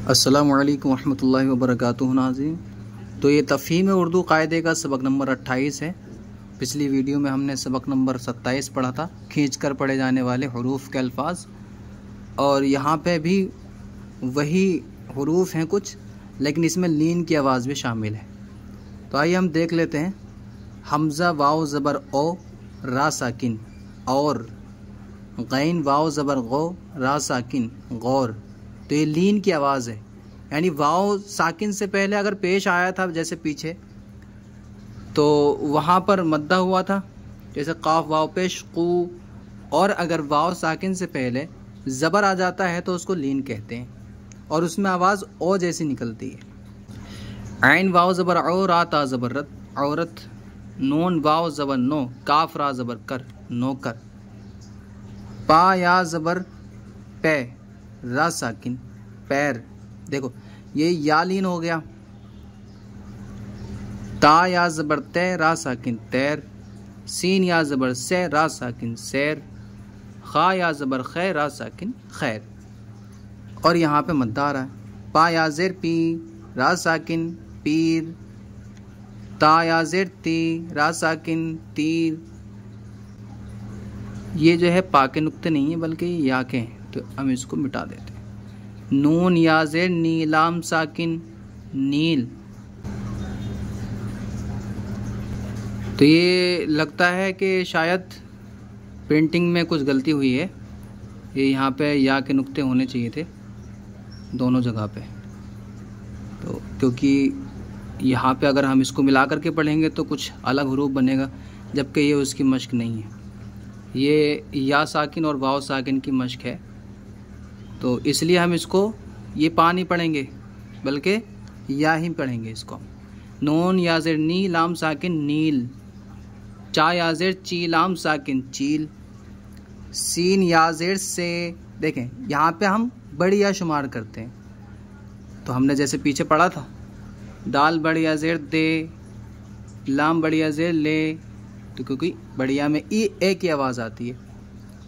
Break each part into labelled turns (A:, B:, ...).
A: अस्सलामुअलैकुम वरहमतुल्लाहि वबरकातुहू नाज़रीन। तो ये तफ़हीम उर्दू कायदे का सबक नंबर 28 है। पिछली वीडियो में हमने सबक नंबर 27 पढ़ा था, खींच कर पढ़े जाने वाले हरूफ के अल्फाज, और यहाँ पे भी वही हरूफ हैं कुछ, लेकिन इसमें लीन की आवाज़ भी शामिल है। तो आइए हम देख लेते हैं। हमज़ा वाव ज़बर ओ रा साकिन और, गैन वाव ज़बर गो रा साकिन गौर। तो ये लीन की आवाज़ है, यानी वाव साकिन से पहले अगर पेश आया था जैसे पीछे, तो वहाँ पर मद्दा हुआ था, जैसे काफ वाव पेश कू, और अगर वाव साकिन से पहले ज़बर आ जाता है तो उसको लीन कहते हैं और उसमें आवाज़ ओ जैसी निकलती है। ऐन वाव ज़बर औ रा ता ज़बर रत औरत, नून वाव ज़बर नो काफ रा ज़बर कर नौकर, पा या ज़बर पे रा साकिन पैर। देखो ये या लीन हो गया। ता या ज़बर ते रा साकिन तैर, सीन या ज़बर से रा साकिन सैर, खा या ज़बर खै रा साकिन खैर। और यहाँ पे मद्दा आ रहा है। पा या ज़ेर पी रा साकिन पीर, ता या ज़ेर ती रा साकिन तीर। ये जो है पा के नुक्ते नहीं है बल्कि या के हैं, तो हम इसको मिटा देते हैं। नून या ज़ेर नी लाम साकिन नील। तो ये लगता है कि शायद प्रिंटिंग में कुछ गलती हुई है। ये यहाँ पे या के नुक्ते होने चाहिए थे दोनों जगह पे, तो क्योंकि यहाँ पे अगर हम इसको मिला करके पढ़ेंगे तो कुछ अलग हरूफ बनेगा, जबकि ये उसकी मश्क नहीं है। ये या साकिन और वाव साकिन की मश्क है, तो इसलिए हम इसको ये पा नहीं पढ़ेंगे बल्कि या ही पढ़ेंगे इसको। नून या ज़ेर नी लाम साकिन नील, चा या ज़ेर ची लाम साकिन चील, सीन या ज़ेर से। देखें यहाँ पे हम बड़ी या शुमार करते हैं, तो हमने जैसे पीछे पढ़ा था, दाल बड़ी या ज़ेर दे, लाम बड़ी या ज़ेर ले, तो क्योंकि बढ़िया में ई ए की आवाज़ आती है,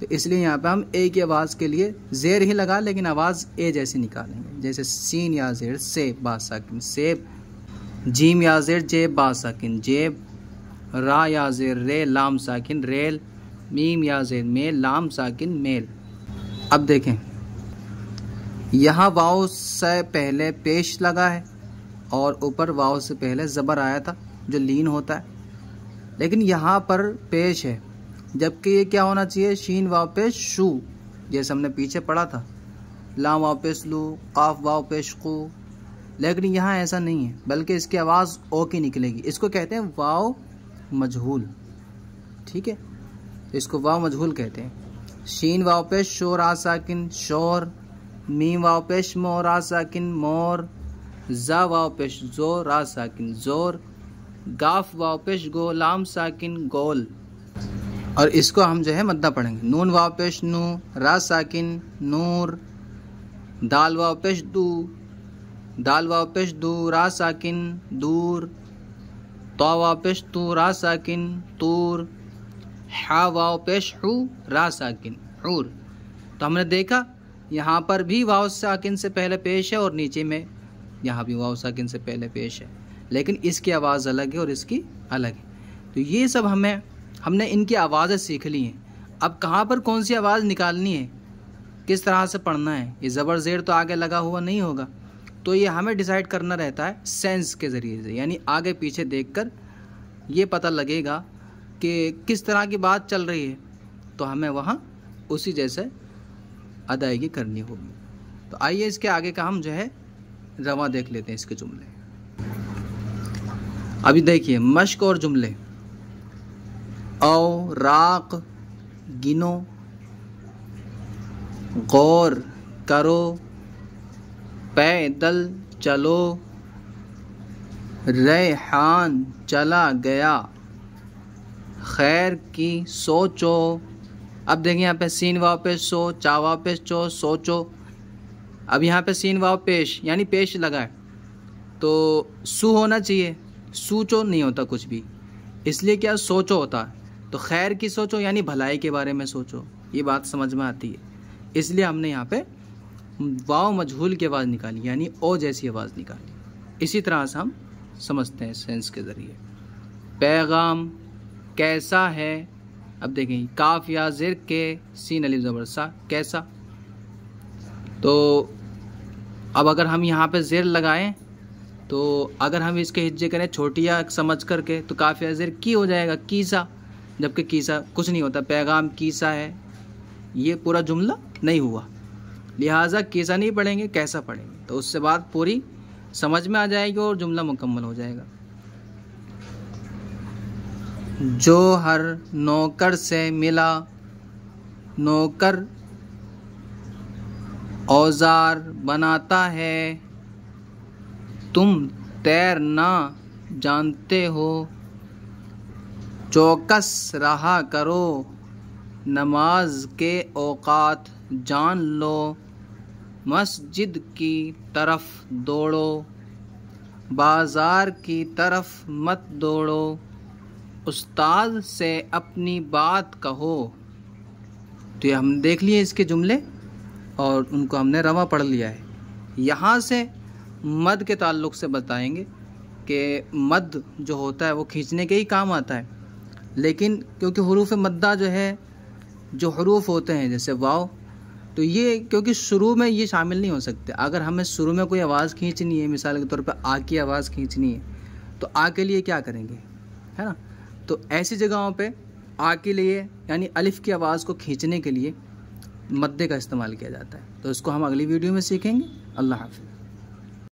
A: तो इसलिए यहाँ पे हम ए की आवाज़ के लिए ज़ेर ही लगा, लेकिन आवाज़ ए जैसी निकालेंगे। जैसे सीन या ज़ेर से बा साकिन सेब, जीम या ज़ेर जेब बा साकिन जेब, रा या ज़ेर रे लाम साकिन रेल, मीम या ज़ेर मेल लाम साकिन मेल। अब देखें यहाँ वाव से पहले पेश लगा है और ऊपर वाव से पहले ज़बर आया था जो लीन होता है, लेकिन यहाँ पर पेश है, जबकि ये क्या होना चाहिए, शीन वाव पेश शू, जैसे हमने पीछे पढ़ा था, लाम वाव पेश लू, काफ वाव पेश कू। लेकिन यहाँ ऐसा नहीं है, बल्कि इसकी आवाज़ ओ की निकलेगी। इसको कहते हैं वाव मजहूल, ठीक है, इसको वाव मजहूल कहते हैं। शीन वाव पेश शो रा साकिन शोर, मीम वाव पेश मो रा साकिन मोर, जा वाव पेश जो रा साकिन जोर, गाफ वाव पेश गो लाम साकिन गोल। और इसको हम जो है मद्दा पढ़ेंगे। नून वाव पेश नू रा साकिन नूर, दाल वाव पेश दू, दाल वाव पेश दू रा साकिन दूर, तो वाव पेश तू रा साकिन तूर, हा वाव पेश हू रा साकिन हूर। तो हमने देखा यहाँ पर भी वाव साकिन से पहले पेश है और नीचे में यहाँ भी वाव साकिन से पहले पेश है, लेकिन इसकी आवाज़ अलग है और इसकी अलग है। तो ये सब हमने इनकी आवाज़ें सीख ली हैं। अब कहाँ पर कौन सी आवाज़ निकालनी है, किस तरह से पढ़ना है, ये ज़बर ज़ेर तो आगे लगा हुआ नहीं होगा, तो ये हमें डिसाइड करना रहता है सेंस के ज़रिए से, यानी आगे पीछे देखकर ये पता लगेगा कि किस तरह की बात चल रही है, तो हमें वहाँ उसी जैसे अदायगी करनी होगी। तो आइए इसके आगे का हम जो है रवा देख लेते हैं इसके जुमले। अभी देखिए मश्क और जुमले। औ राक गिनो, गौर करो, पैदल चलो, रेहान चला गया, खैर की सोचो। अब देखिए यहाँ पे सीन वाव पेश सो, चा वाव पेश चो सोचो। अब यहाँ पे सीन वाव पेश यानी पेश लगा है, तो सू होना चाहिए, सूचो नहीं होता कुछ भी, इसलिए क्या सोचो होता है। तो खैर की सोचो यानी भलाई के बारे में सोचो, ये बात समझ में आती है, इसलिए हमने यहाँ पे वाव मजहूल की आवाज़ निकाली, यानी ओ जैसी आवाज़ निकाली। इसी तरह से हम समझते हैं सेंस के ज़रिए। पैगाम कैसा है, अब देखें काफ या ज़िर के सीन अलिफ ज़बर सा, कैसा। तो अब अगर हम यहाँ पे ज़िर लगाएं तो अगर हम इसके हिज्जे करें छोटिया समझ करके तो काफ या ज़िर की हो जाएगा कीसा, जबकि कीसा कुछ नहीं होता। पैगाम कीसा है, ये पूरा जुमला नहीं हुआ, लिहाजा कीसा नहीं पढ़ेंगे, कैसा पढ़ेंगे, तो उससे बात पूरी समझ में आ जाएगी और जुमला मुकम्मल हो जाएगा। जो हर नौकर से मिला, नौकर औजार बनाता है, तुम तैर ना जानते हो, चौकस रहा करो, नमाज के औकात जान लो, मस्जिद की तरफ दौड़ो, बाज़ार की तरफ मत दौड़ो, उस्ताद से अपनी बात कहो। तो ये हम देख लिए इसके जुमले और उनको हमने रवा पढ़ लिया है। यहाँ से मद के ताल्लुक़ से बताएंगे कि मद जो होता है वो खींचने के ही काम आता है, लेकिन क्योंकि हुरूफ मद्दा जो है, जो हरूफ होते हैं जैसे वाव, तो ये क्योंकि शुरू में ये शामिल नहीं हो सकते। अगर हमें शुरू में कोई आवाज़ खींचनी है, मिसाल के तौर पर आ की आवाज़ खींचनी है, तो आ के लिए क्या करेंगे, है ना। तो ऐसी जगहों पे आ के लिए यानी अलिफ की आवाज़ को खींचने के लिए मद्दे का इस्तेमाल किया जाता है। तो इसको हम अगली वीडियो में सीखेंगे। अल्लाह हाफ़िज़।